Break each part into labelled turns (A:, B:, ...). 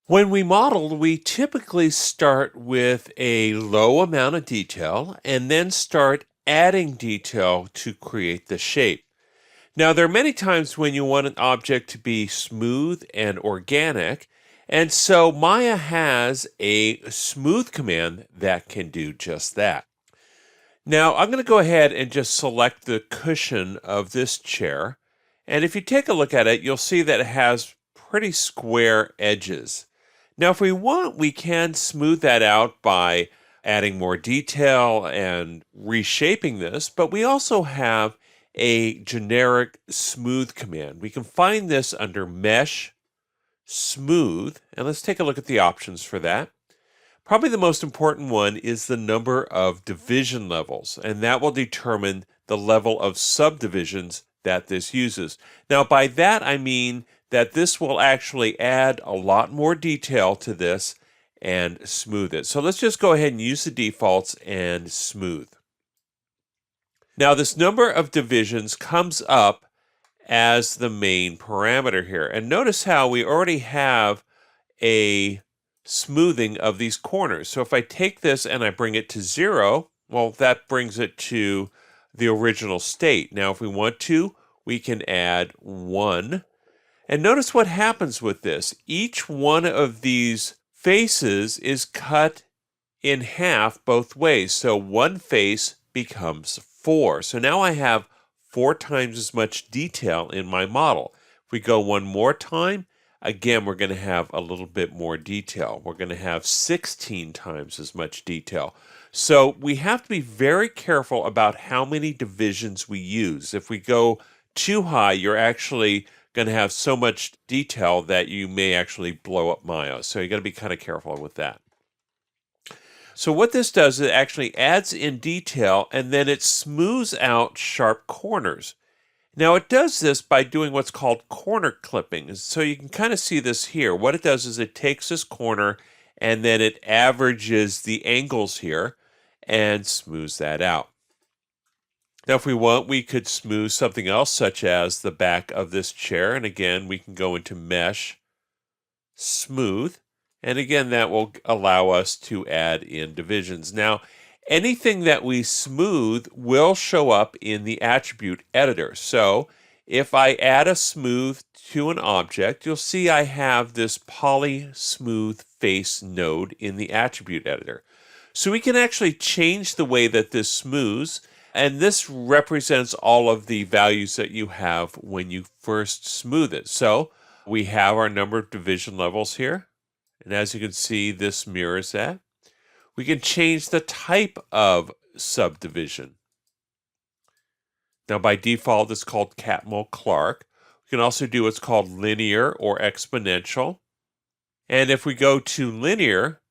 A: When we model, we typically start with a low amount of detail and then start adding detail to create the shape. Now, there are many times when you want an object to be smooth and organic, and so Maya has a smooth command that can do just that. Now, I'm going to go ahead and just select the cushion of this chair, and if you take a look at it, you'll see that it has pretty square edges. Now, if we want, we can smooth that out by adding more detail and reshaping this, but we also have a generic smooth command. We can find this under Mesh, Smooth, and let's take a look at the options for that. Probably the most important one is the number of division levels, and that will determine the level of subdivisions that this uses. Now, by that I mean that this will actually add a lot more detail to this and smooth it. So let's just go ahead and use the defaults and smooth. Now, this number of divisions comes up as the main parameter here. And notice how we already have a smoothing of these corners. So if I take this and I bring it to 0, well, that brings it to the original state. Now, if we want to, we can add 1. And notice what happens with this. Each one of these faces is cut in half both ways. So one face becomes 4. So now I have 4 times as much detail in my model. If we go one more time, again, we're going to have a little bit more detail. We're going to have 16 times as much detail. So we have to be very careful about how many divisions we use. If we go too high, you're actually going to have so much detail that you may actually blow up Maya. So you got to be kind of careful with that. So what this does is it actually adds in detail and then it smooths out sharp corners. Now it does this by doing what's called corner clipping. So you can kind of see this here. What it does is it takes this corner and then it averages the angles here and smooths that out. Now, if we want, we could smooth something else, such as the back of this chair. And again, we can go into Mesh, Smooth. And again, that will allow us to add in divisions. Now, anything that we smooth will show up in the attribute editor. So if I add a smooth to an object, you'll see I have this poly smooth face node in the attribute editor. So we can actually change the way that this smooths. And this represents all of the values that you have when you first smooth it. So we have our number of division levels here. And as you can see, this mirrors that. We can change the type of subdivision. Now, by default, it's called Catmull-Clark. We can also do what's called linear or exponential. And if we go to linear,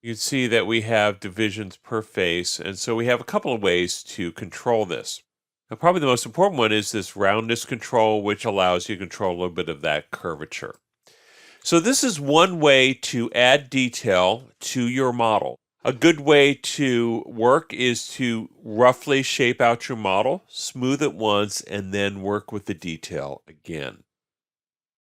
A: you can see that we have divisions per face, and so we have a couple of ways to control this. Now, probably the most important one is this roundness control, which allows you to control a little bit of that curvature. So this is one way to add detail to your model. A good way to work is to roughly shape out your model, smooth it once, and then work with the detail again.